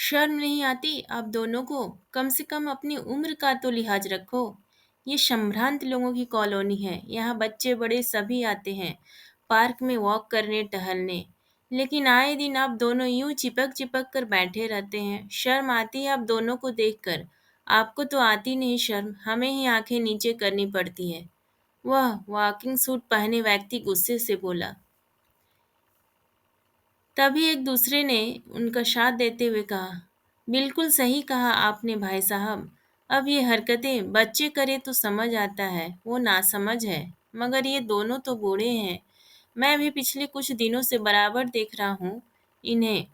शर्म नहीं आती आप दोनों को? कम से कम अपनी उम्र का तो लिहाज रखो। ये संभ्रांत लोगों की कॉलोनी है। यहाँ बच्चे बड़े सभी आते हैं पार्क में वॉक करने टहलने। लेकिन आए दिन आप दोनों यूं चिपक चिपक कर बैठे रहते हैं। शर्म आती है आप दोनों को देखकर। आपको तो आती नहीं शर्म, हमें ही आंखें नीचे करनी पड़ती है। वह वॉकिंग सूट पहने व्यक्ति गुस्से से बोला। तभी एक दूसरे ने उनका साथ देते हुए कहा, बिल्कुल सही कहा आपने भाई साहब। अब ये हरकतें बच्चे करे तो समझ आता है, वो नासमझ है। मगर ये दोनों तो बूढ़े हैं। मैं भी पिछले कुछ दिनों से बराबर देख रहा हूँ इन्हें।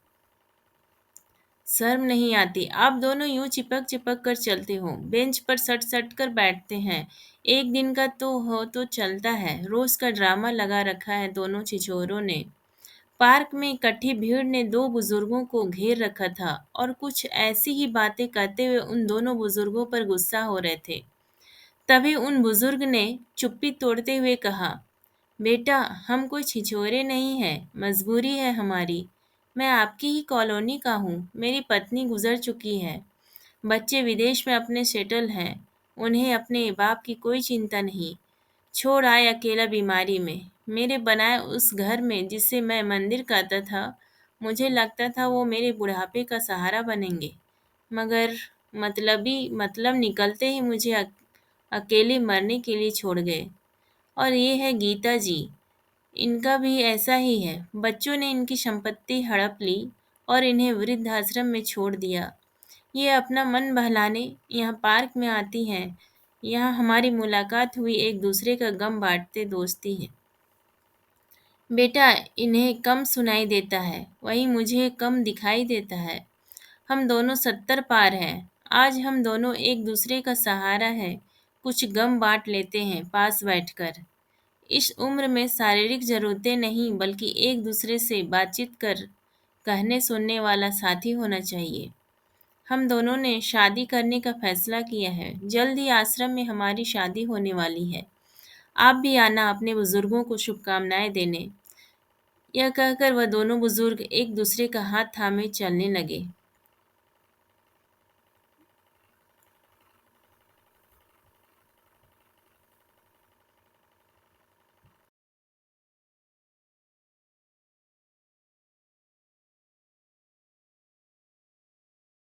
शर्म नहीं आती आप दोनों यूं चिपक चिपक कर चलते हो, बेंच पर सट सट कर बैठते हैं। एक दिन का तो हो तो चलता है, रोज का ड्रामा लगा रखा है दोनों छिछोरों ने। पार्क में इकट्ठी भीड़ ने दो बुजुर्गों को घेर रखा था और कुछ ऐसी ही बातें करते हुए उन दोनों बुजुर्गों पर गुस्सा हो रहे थे। तभी उन बुजुर्ग ने चुप्पी तोड़ते हुए कहा, बेटा हम कोई छिछोरे नहीं हैं, मजबूरी है हमारी। मैं आपकी ही कॉलोनी का हूँ, मेरी पत्नी गुजर चुकी है। बच्चे विदेश में अपने सेटल हैं, उन्हें अपने बाप की कोई चिंता नहीं। छोड़ आए अकेला बीमारी में, मेरे बनाए उस घर में जिसे मैं मंदिर कहता था। मुझे लगता था वो मेरे बुढ़ापे का सहारा बनेंगे, मगर मतलब निकलते ही मुझे अकेले मरने के लिए छोड़ गए। और ये है गीता जी, इनका भी ऐसा ही है। बच्चों ने इनकी संपत्ति हड़प ली और इन्हें वृद्धाश्रम में छोड़ दिया। ये अपना मन बहलाने यहाँ पार्क में आती हैं। यहाँ हमारी मुलाकात हुई, एक दूसरे का गम बांटते दोस्ती है। बेटा इन्हें कम सुनाई देता है, वही मुझे कम दिखाई देता है। हम दोनों 70 पार हैं। आज हम दोनों एक दूसरे का सहारा है। कुछ गम बांट लेते हैं पास बैठकर। इस उम्र में शारीरिक जरूरतें नहीं बल्कि एक दूसरे से बातचीत कर कहने सुनने वाला साथी होना चाहिए। हम दोनों ने शादी करने का फैसला किया है। जल्द ही आश्रम में हमारी शादी होने वाली है। आप भी आना अपने बुजुर्गों को शुभकामनाएं देने। यह कहकर वह दोनों बुजुर्ग एक दूसरे का हाथ थामे चलने लगे।